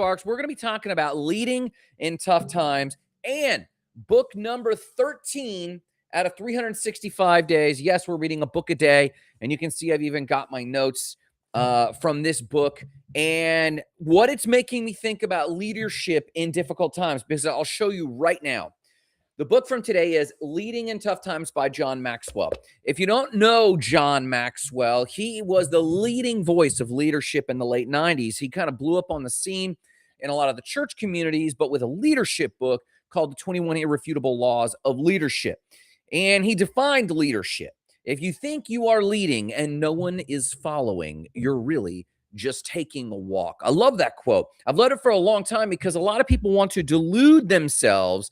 Sparks. We're going to be talking about leading in tough times and book number 13 out of 365 days. Yes, we're reading a book a day, and you can see I've even got my notes from this book and what it's making me think about leadership in difficult times, because I'll show you right now. The book from today is Leading in Tough Times by John Maxwell. If you don't know John Maxwell, he was the leading voice of leadership in the late 90s. He kind of blew up on the scene in a lot of the church communities, but with a leadership book called The 21 Irrefutable Laws of Leadership. And he defined leadership. If you think you are leading and no one is following, you're really just taking a walk. I love that quote. I've loved it for a long time because a lot of people want to delude themselves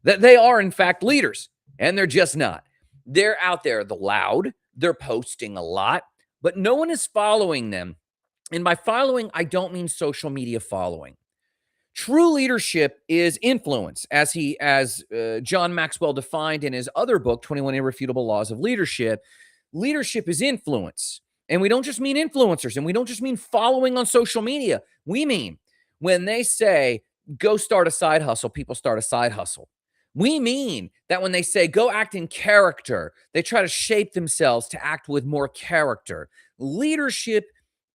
that they are, in fact, leaders, and they're just not. They're out there, the loud, they're posting a lot, but no one is following them. And by following, I don't mean social media following. True leadership is influence, as John Maxwell defined in his other book, 21 Irrefutable Laws of Leadership. Leadership is influence. And we don't just mean influencers, and we don't just mean following on social media. We mean when they say, go start a side hustle, people start a side hustle. We mean that when they say, go act in character, they try to shape themselves to act with more character. Leadership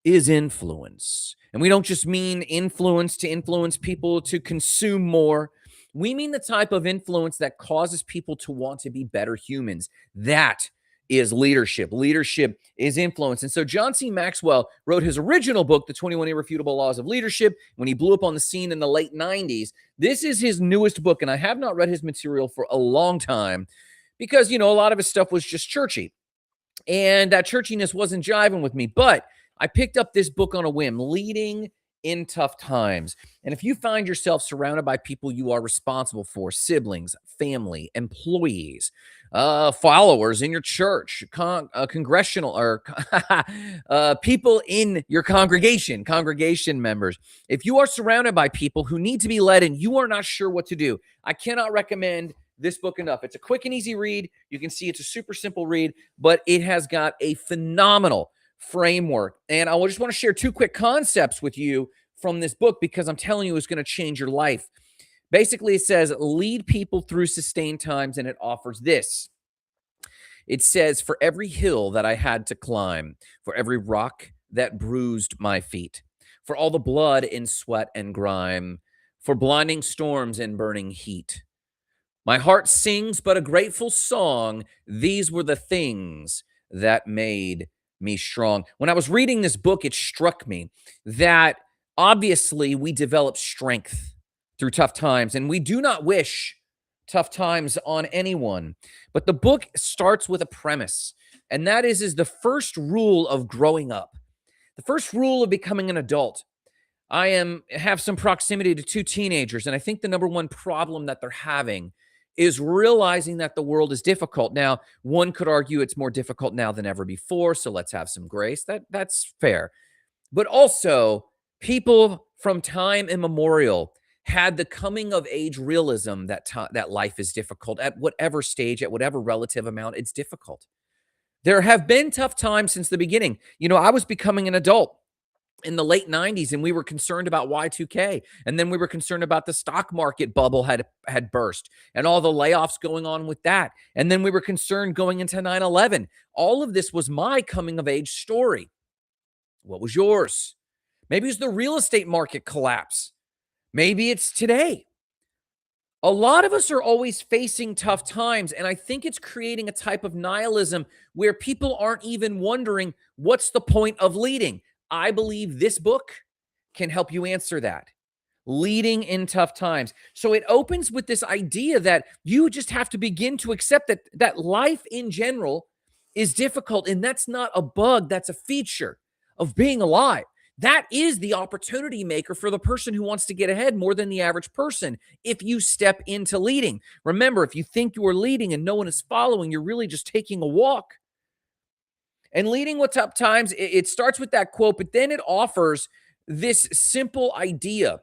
is influence. And we don't just mean influence to influence people to consume more. We mean the type of influence that causes people to want to be better humans. That is leadership. Leadership is influence. And so John C. Maxwell wrote his original book, The 21 Irrefutable Laws of Leadership, when he blew up on the scene in the late 90s. This is his newest book, and I have not read his material for a long time because, a lot of his stuff was just churchy. And that churchiness wasn't jiving with me. But I picked up this book on a whim, Leading in Tough Times. And if you find yourself surrounded by people you are responsible for, siblings, family, employees, followers in your church, congressional or people in your congregation members, if you are surrounded by people who need to be led and you are not sure what to do, I cannot recommend this book enough. It's a quick and easy read. You can see it's a super simple read, but it has got a phenomenal framework. And I just want to share two quick concepts with you from this book because I'm telling you it's going to change your life. Basically, it says, lead people through sustained times, and it offers this. It says, for every hill that I had to climb, for every rock that bruised my feet, for all the blood in sweat and grime, for blinding storms and burning heat, my heart sings but a grateful song. These were the things that made me strong. When I was reading this book, it struck me that obviously we develop strength through tough times, and we do not wish tough times on anyone. But the book starts with a premise, and that is the first rule of growing up, the first rule of becoming an adult. I have some proximity to two teenagers, and I think the number one problem that they're having is realizing that the world is difficult. Now, one could argue it's more difficult now than ever before, so let's have some grace. That's fair. But also, people from time immemorial had the coming of age realism that life is difficult at whatever stage, at whatever relative amount, it's difficult. There have been tough times since the beginning. I was becoming an adult in the late 90s, and we were concerned about Y2K. And then we were concerned about the stock market bubble had burst and all the layoffs going on with that. And then we were concerned going into 9/11. All of this was my coming of age story. What was yours? Maybe it's the real estate market collapse. Maybe it's today. A lot of us are always facing tough times, and I think it's creating a type of nihilism where people aren't even wondering, what's the point of leading? I believe this book can help you answer that. Leading in tough times. So it opens with this idea that you just have to begin to accept that life in general is difficult, and that's not a bug, that's a feature of being alive. That is the opportunity maker for the person who wants to get ahead more than the average person if you step into leading. Remember, if you think you are leading and no one is following, you're really just taking a walk. And leading with tough times, it starts with that quote, but then it offers this simple idea.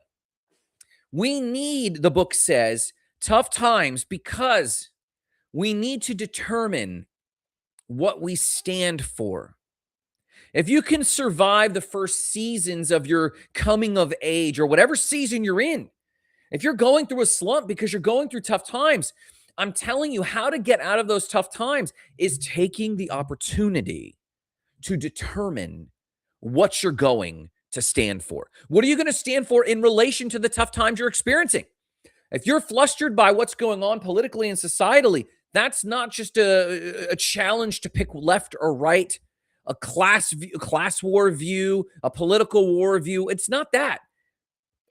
We need, the book says, tough times because we need to determine what we stand for. If you can survive the first seasons of your coming of age or whatever season you're in, if you're going through a slump because you're going through tough times, I'm telling you how to get out of those tough times is taking the opportunity to determine what you're going to stand for. What are you going to stand for in relation to the tough times you're experiencing? If you're flustered by what's going on politically and societally, that's not just a challenge to pick left or right, a class war view, a political war view. It's not that,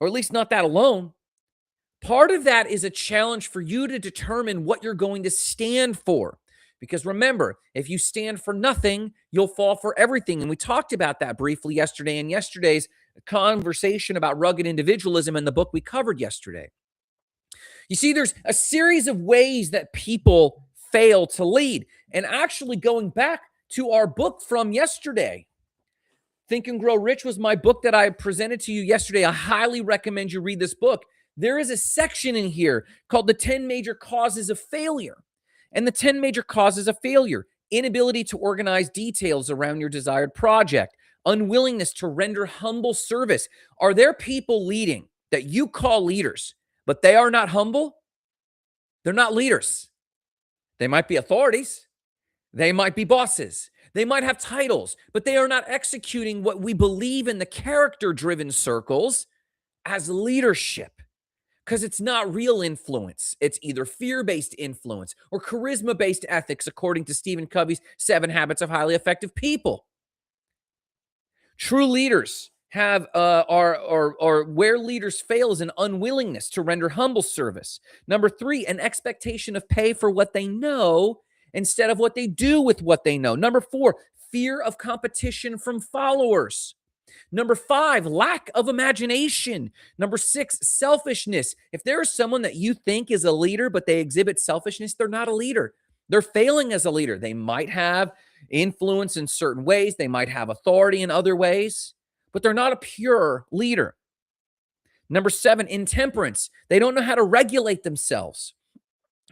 or at least not that alone. Part of that is a challenge for you to determine what you're going to stand for. Because remember, if you stand for nothing, you'll fall for everything. And we talked about that briefly yesterday in yesterday's conversation about rugged individualism in the book we covered yesterday. You see, there's a series of ways that people fail to lead. And actually, going back to our book from yesterday, Think and Grow Rich was my book that I presented to you yesterday. I highly recommend you read this book. There is a section in here called the 10 major causes of failure. And the 10 major causes of failure: inability to organize details around your desired project, unwillingness to render humble service. Are there people leading that you call leaders, but they are not humble? They're not leaders. They might be authorities. They might be bosses. They might have titles, but they are not executing what we believe in the character-driven circles as leadership, because it's not real influence. It's either fear-based influence or charisma-based ethics, according to Stephen Covey's 7 Habits of Highly Effective People. True leaders have or where leaders fail is an unwillingness to render humble service. Number 3, an expectation of pay for what they know instead of what they do with what they know. Number 4, fear of competition from followers. Number 5, lack of imagination. Number 6, selfishness. If there is someone that you think is a leader, but they exhibit selfishness, they're not a leader. They're failing as a leader. They might have influence in certain ways. They might have authority in other ways, but they're not a pure leader. Number 7, intemperance. They don't know how to regulate themselves.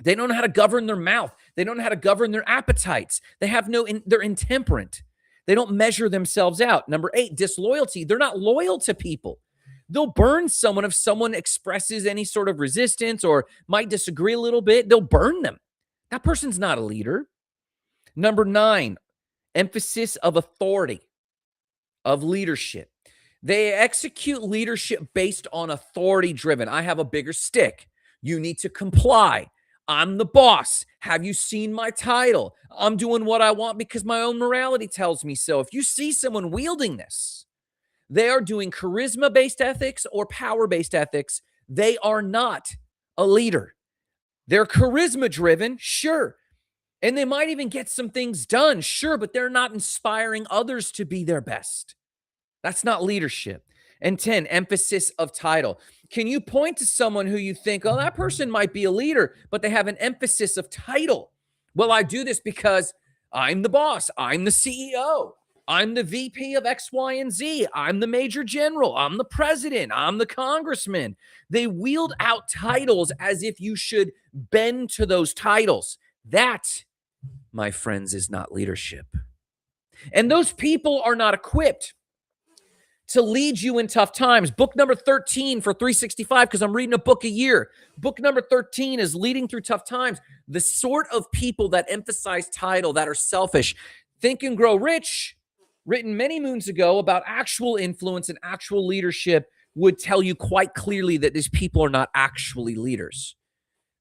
They don't know how to govern their mouth. They don't know how to govern their appetites. They're intemperate. They don't measure themselves out. Number 8, disloyalty. They're not loyal to people. They'll burn someone if someone expresses any sort of resistance or might disagree a little bit. They'll burn them. That person's not a leader. Number 9, emphasis of authority, of leadership. They execute leadership based on authority driven. I have a bigger stick. You need to comply. I'm the boss. Have you seen my title? I'm doing what I want because my own morality tells me so. If you see someone wielding this, they are doing charisma-based ethics or power-based ethics. They are not a leader. They're charisma-driven, sure. And they might even get some things done, sure, but they're not inspiring others to be their best. That's not leadership. And 10, emphasis of title. Can you point to someone who you think, oh, that person might be a leader, but they have an emphasis of title? Well, I do this because I'm the boss. I'm the CEO. I'm the VP of X, Y, and Z. I'm the major general. I'm the president. I'm the congressman. They wield out titles as if you should bend to those titles. That, my friends, is not leadership. And those people are not equipped to lead you in tough times. Book number 13 for 365, because I'm reading a book a year. Book number 13 is Leading Through Tough Times. The sort of people that emphasize title, that are selfish. Think and Grow Rich, written many moons ago about actual influence and actual leadership, would tell you quite clearly that these people are not actually leaders.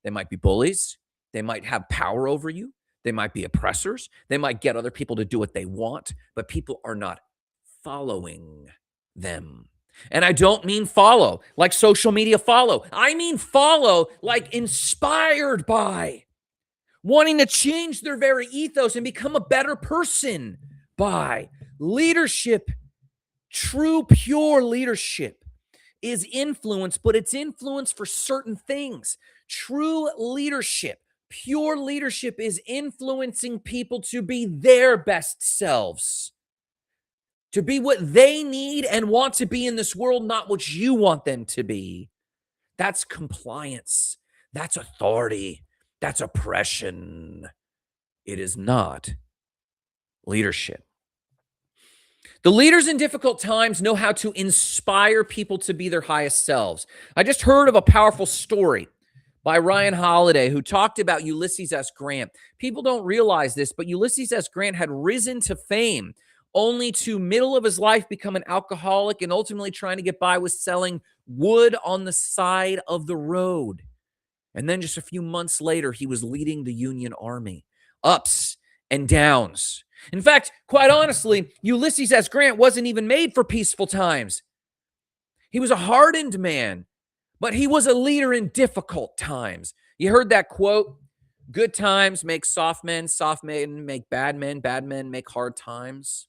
They might be bullies. They might have power over you. They might be oppressors. They might get other people to do what they want, but people are not following them. And I don't mean follow like social media follow. I mean follow like inspired by, wanting to change their very ethos and become a better person by. Leadership, true, pure leadership is influence, but it's influence for certain things. True leadership, pure leadership is influencing people to be their best selves, to be what they need and want to be in this world, not what you want them to be. That's compliance. That's authority. That's oppression. It is not leadership. The leaders in difficult times know how to inspire people to be their highest selves. I just heard of a powerful story by Ryan Holiday who talked about Ulysses S. Grant. People don't realize this, but Ulysses S. Grant had risen to fame only to middle of his life become an alcoholic and ultimately trying to get by with selling wood on the side of the road. And then just a few months later, he was leading the Union Army. Ups and downs. In fact, quite honestly, Ulysses S. Grant wasn't even made for peaceful times. He was a hardened man, but he was a leader in difficult times. You heard that quote, good times make soft men make bad men make hard times.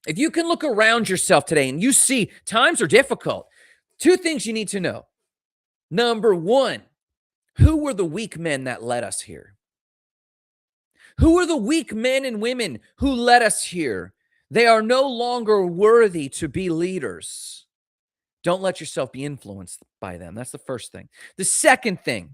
If you can look around yourself today and you see times are difficult, two things you need to know. Number one, who were the weak men that led us here? Who are the weak men and women who led us here? They are no longer worthy to be leaders. Don't let yourself be influenced by them. That's the first thing. The second thing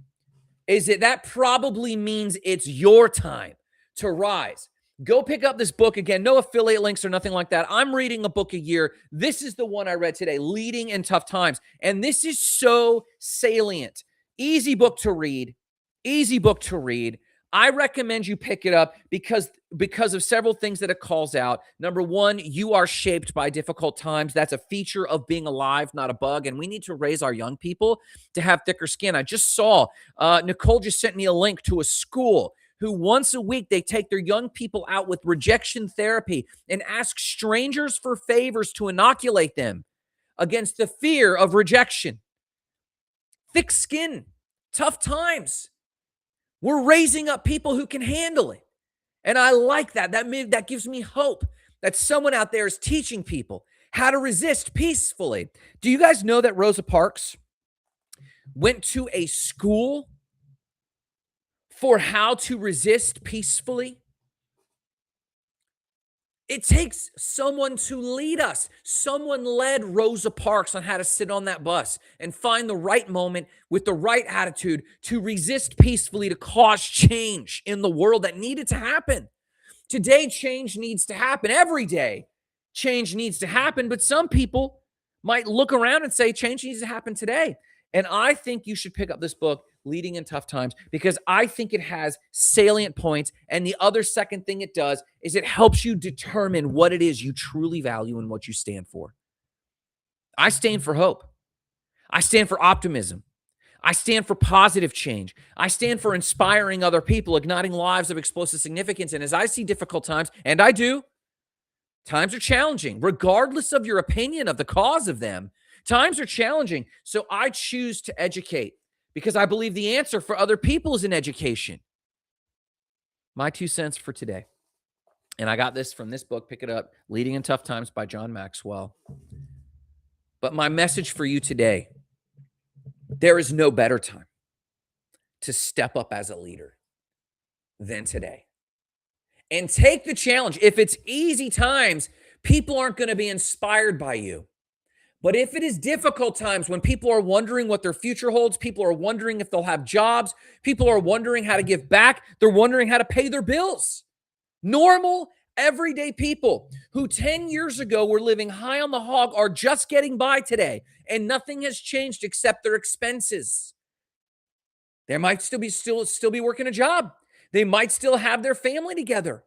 is that probably means it's your time to rise. Go pick up this book again. No affiliate links or nothing like that. I'm reading a book a year. This is the one I read today, Leading in Tough Times. And this is so salient. Easy book to read. Easy book to read. I recommend you pick it up because of several things that it calls out. Number one, you are shaped by difficult times. That's a feature of being alive, not a bug. And we need to raise our young people to have thicker skin. I just saw, Nicole just sent me a link to a school who once a week, they take their young people out with rejection therapy and ask strangers for favors to inoculate them against the fear of rejection. Thick skin, tough times. We're raising up people who can handle it. And I like that. That gives me hope that someone out there is teaching people how to resist peacefully. Do you guys know that Rosa Parks went to a school for how to resist peacefully? It takes someone to lead us. Someone led Rosa Parks on how to sit on that bus and find the right moment with the right attitude to resist peacefully, to cause change in the world that needed to happen. Today, change needs to happen. Every day, change needs to happen. But some people might look around and say, change needs to happen today. And I think you should pick up this book, Leading in Tough Times, because I think it has salient points. And the other second thing it does is it helps you determine what it is you truly value and what you stand for. I stand for hope. I stand for optimism. I stand for positive change. I stand for inspiring other people, igniting lives of explosive significance. And as I see difficult times, and I do, times are challenging, regardless of your opinion of the cause of them. Times are challenging. So I choose to educate because I believe the answer for other people is in education. My 2 cents for today. And I got this from this book. Pick it up. Leading in Tough Times by John Maxwell. But my message for you today, there is no better time to step up as a leader than today. And take the challenge. If it's easy times, people aren't going to be inspired by you. But if it is difficult times when people are wondering what their future holds, people are wondering if they'll have jobs, people are wondering how to give back, they're wondering how to pay their bills. Normal, everyday people who 10 years ago were living high on the hog are just getting by today, and nothing has changed except their expenses. They might still be working a job. They might still have their family together,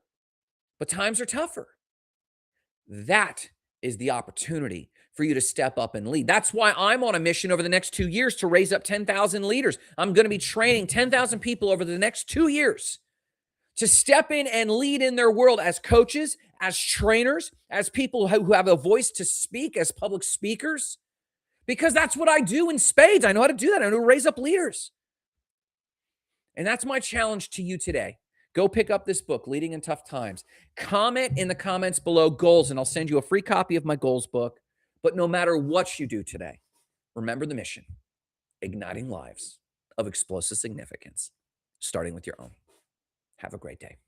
but times are tougher. That is the opportunity for you to step up and lead. That's why I'm on a mission over the next 2 years to raise up 10,000 leaders. I'm going to be training 10,000 people over the next 2 years to step in and lead in their world as coaches, as trainers, as people who have a voice to speak, as public speakers, because that's what I do in spades. I know how to do that. I know how to raise up leaders. And that's my challenge to you today. Go pick up this book, Leading in Tough Times. Comment in the comments below goals, and I'll send you a free copy of my goals book. But no matter what you do today, remember the mission, igniting lives of explosive significance, starting with your own. Have a great day.